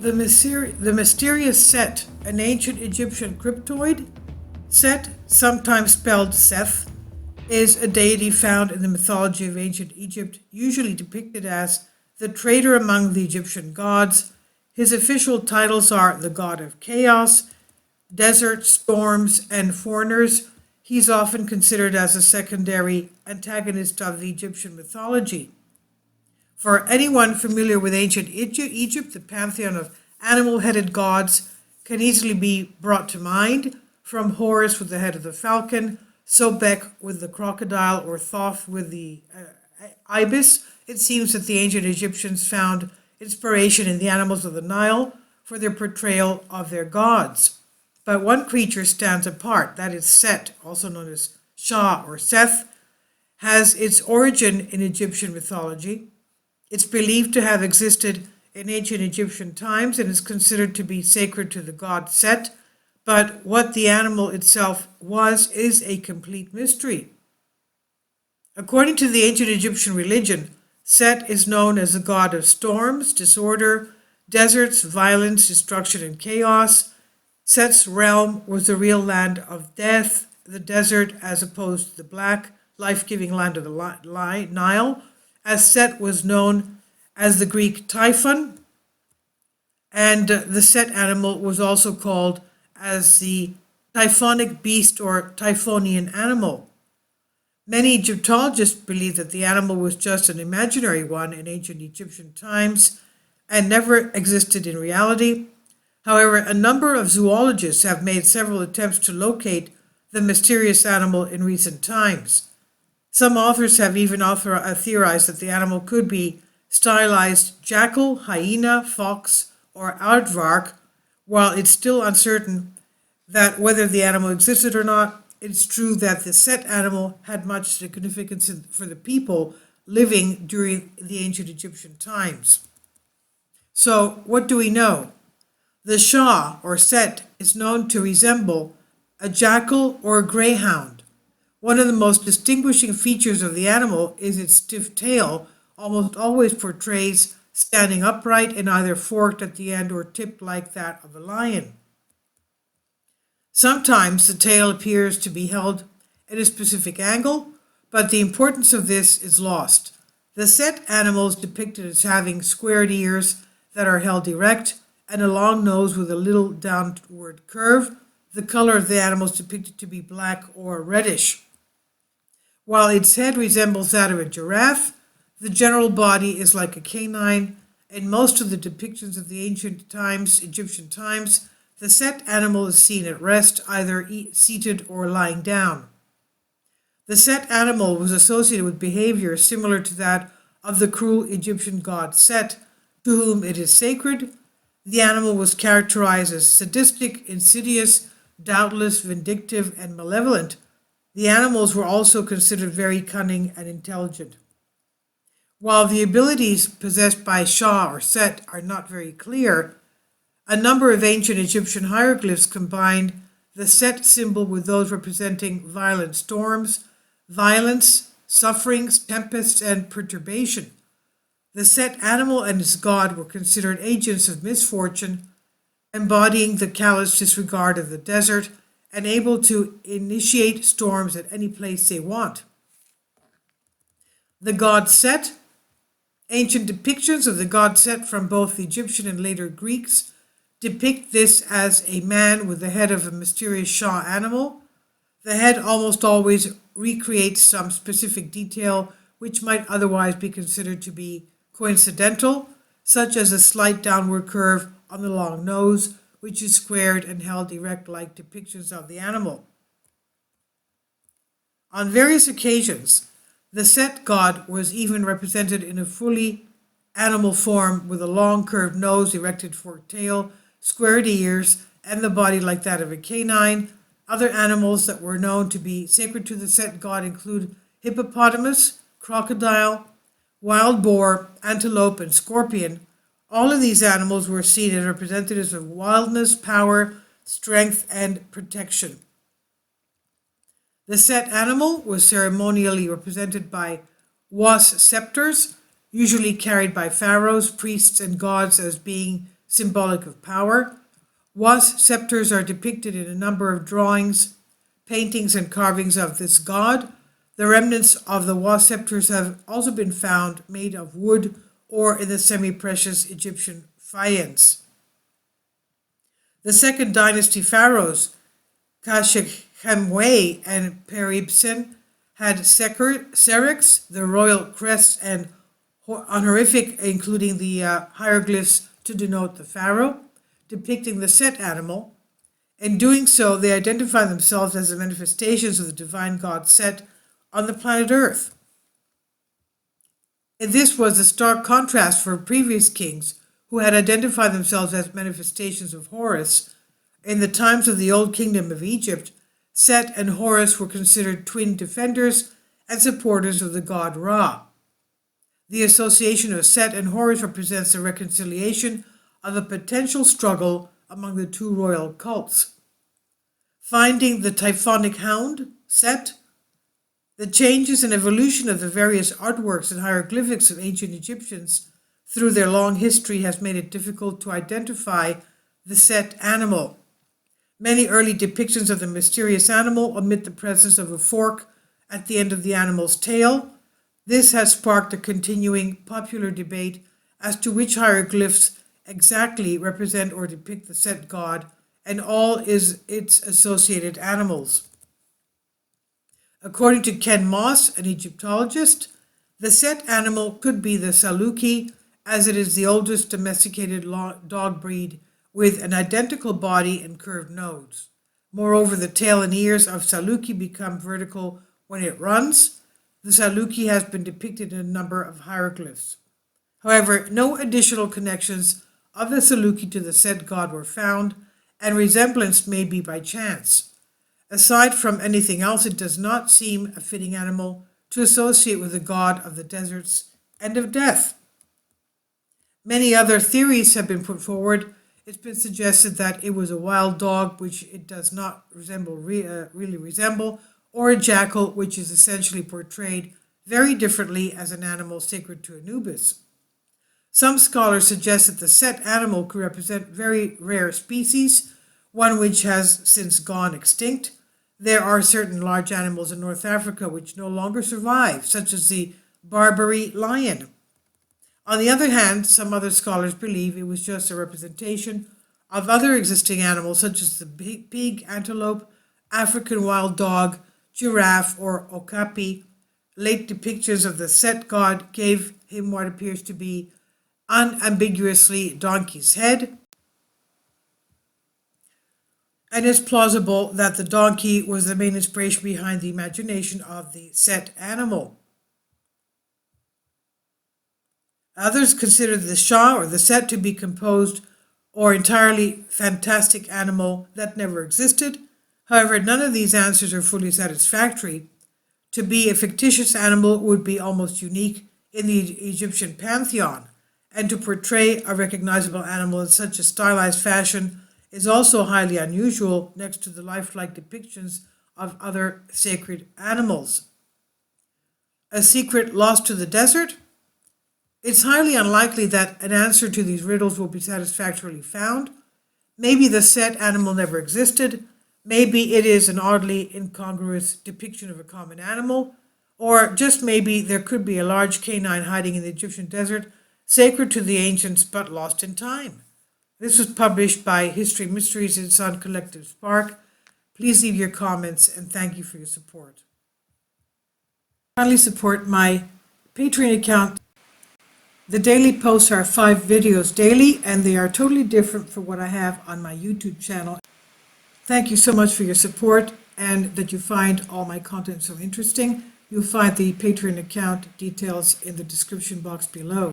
The mysterious Set, an ancient Egyptian cryptoid. Set, sometimes spelled Seth, is a deity found in the mythology of ancient Egypt, usually depicted as the traitor among the Egyptian gods. His official titles are the god of chaos, desert, storms, and foreigners. He's often considered as a secondary antagonist of the Egyptian mythology. For anyone familiar with ancient Egypt, the pantheon of animal-headed gods can easily be brought to mind, from Horus with the head of the falcon, Sobek with the crocodile, or Thoth with the ibis. It seems that the ancient Egyptians found inspiration in the animals of the Nile for their portrayal of their gods. But one creature stands apart, that is Set, also known as Shah or Seth, has its origin in Egyptian mythology. It's believed to have existed in ancient Egyptian times and is considered to be sacred to the god Set, but what the animal itself was is a complete mystery. According to the ancient Egyptian religion, Set is known as the god of storms, disorder, deserts, violence, destruction, and chaos. Set's realm was the real land of death, the desert, as opposed to the black, life-giving land of the Nile, as Set was known as the Greek Typhon, and the Set animal was also called as the typhonic beast or typhonian animal. Many Egyptologists believe that the animal was just an imaginary one in ancient Egyptian times and never existed in reality. However, a number of zoologists have made several attempts to locate the mysterious animal in recent times. Some authors have even theorized that the animal could be stylized jackal, hyena, fox, or aardvark. While it's still uncertain that whether the animal existed or not, it's true that the Set animal had much significance for the people living during the ancient Egyptian times. So, what do we know? The Shah, or Set, is known to resemble a jackal or a greyhound. One of the most distinguishing features of the animal is its stiff tail, almost always portrays standing upright and either forked at the end or tipped like that of a lion. Sometimes the tail appears to be held at a specific angle, but the importance of this is lost. The Set animal is depicted as having squared ears that are held erect and a long nose with a little downward curve. The color of the animal is depicted to be black or reddish. While its head resembles that of a giraffe, the general body is like a canine. In most of the depictions of the ancient times, Egyptian times, the Set animal is seen at rest, either seated or lying down. The Set animal was associated with behavior similar to that of the cruel Egyptian god Set, to whom it is sacred. The animal was characterized as sadistic, insidious, doubtless, vindictive, and malevolent. The animals were also considered very cunning and intelligent. While the abilities possessed by Shah or Set are not very clear, a number of ancient Egyptian hieroglyphs combined the Set symbol with those representing violent storms, violence, sufferings, tempests, and perturbation. The Set animal and its god were considered agents of misfortune, embodying the callous disregard of the desert and able to initiate storms at any place they want. The god Set. Ancient depictions of the god Set from both the Egyptian and later Greeks depict this as a man with the head of a mysterious Shah animal. The head almost always recreates some specific detail which might otherwise be considered to be coincidental, such as a slight downward curve on the long nose, which is squared and held erect like depictions of the animal. On various occasions, the Set god was even represented in a fully animal form with a long curved nose, erected forked tail, squared ears, and the body like that of a canine. Other animals that were known to be sacred to the Set god include hippopotamus, crocodile, wild boar, antelope, and scorpion. All of these animals were seen as representatives of wildness, power, strength, and protection. The Set animal was ceremonially represented by was scepters, usually carried by pharaohs, priests, and gods as being symbolic of power. Was scepters are depicted in a number of drawings, paintings, and carvings of this god. The remnants of the was scepters have also been found made of wood or in the semi-precious Egyptian faience. The second dynasty pharaohs, Khashemwe and Peribsen, had serix, the royal crest, and honorific, including the hieroglyphs to denote the pharaoh, depicting the Set animal. In doing so, they identify themselves as the manifestations of the divine god Set on the planet Earth. And this was a stark contrast for previous kings who had identified themselves as manifestations of Horus. In the times of the Old Kingdom of Egypt, Set and Horus were considered twin defenders and supporters of the god Ra. The association of Set and Horus represents the reconciliation of a potential struggle among the two royal cults. Finding the typhonic hound, Set, the changes and evolution of the various artworks and hieroglyphics of ancient Egyptians through their long history has made it difficult to identify the Set animal. Many early depictions of the mysterious animal omit the presence of a fork at the end of the animal's tail. This has sparked a continuing popular debate as to which hieroglyphs exactly represent or depict the Set god and all its associated animals. According to Ken Moss, an Egyptologist, the Set animal could be the Saluki, as it is the oldest domesticated dog breed with an identical body and curved nose. Moreover, the tail and ears of Saluki become vertical when it runs. The Saluki has been depicted in a number of hieroglyphs. However, no additional connections of the Saluki to the Set god were found, and resemblance may be by chance. Aside from anything else, it does not seem a fitting animal to associate with the god of the deserts and of death. Many other theories have been put forward. It's been suggested that it was a wild dog, which it does not really resemble, or a jackal, which is essentially portrayed very differently as an animal sacred to Anubis. Some scholars suggest that the Set animal could represent very rare species, one which has since gone extinct. There are certain large animals in North Africa which no longer survive, such as the Barbary lion. On the other hand, some other scholars believe it was just a representation of other existing animals, such as the pig, antelope, African wild dog, giraffe, or okapi. Late depictions of the Set god gave him what appears to be unambiguously donkey's head, and it's plausible that the donkey was the main inspiration behind the imagination of the Set animal. Others consider the Shah or the Set to be composed or entirely fantastic animal that never existed. However, none of these answers are fully satisfactory. To be a fictitious animal would be almost unique in the Egyptian pantheon, and to portray a recognizable animal in such a stylized fashion is also highly unusual next to the lifelike depictions of other sacred animals. A secret lost to the desert? It's highly unlikely that an answer to these riddles will be satisfactorily found. Maybe the Set animal never existed. Maybe it is an oddly incongruous depiction of a common animal. Or just maybe there could be a large canine hiding in the Egyptian desert, sacred to the ancients but lost in time. This was published by History Mysteries and Sun Collective Spark. Please leave your comments and thank you for your support. Kindly support my Patreon account. The daily posts are 5 videos daily, and they are totally different from what I have on my YouTube channel. Thank you so much for your support and that you find all my content so interesting. You'll find the Patreon account details in the description box below.